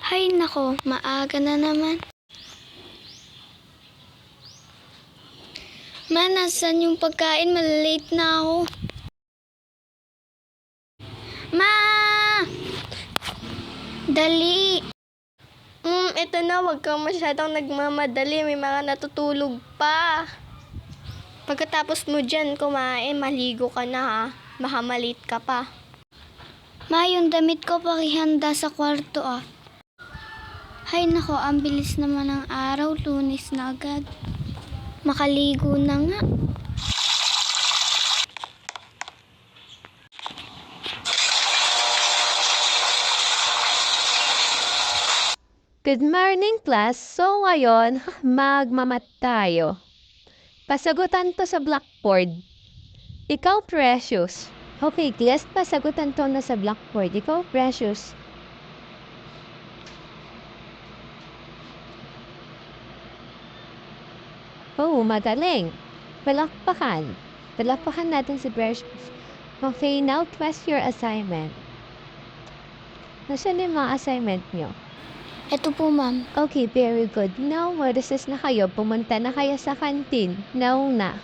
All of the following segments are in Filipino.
Hay nako, maaga na naman. Ma, nasan yung pagkain? Malilate na ako. Ma! Dali! Ito na, wag kang masyadong nagmamadali. May mga natutulog pa. Pagkatapos mo dyan kumain, maligo ka na ha. Baka malate ka pa. Ma, yung damit ko pakihanda sa kwarto ah. Hay nako, ang bilis naman ng araw, Lunes na agad. Makaligo na nga. Good morning, class. So, ngayon, magmamat tayo. Pasagutan to sa blackboard. Ikaw, Precious. Okay, class, pasagutan to na sa blackboard. Ikaw, Precious. Oh, magaling. Palakpakan. Palakpakan natin si Precious. Okay, now, class, your assignment. Nasaan yung mga assignment nyo? Ito po, ma'am. Okay, very good. Now, recess na kayo. Pumunta na kayo sa canteen. Now na.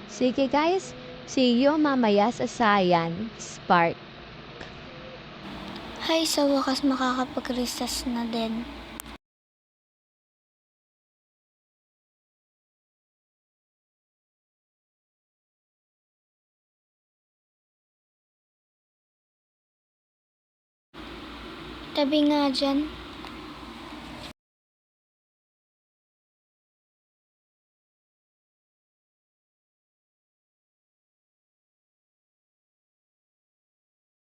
Sige guys, see you mamaya sa Science Park. Hay, sa wakas makakapag-recess na din. Tabi nga dyan.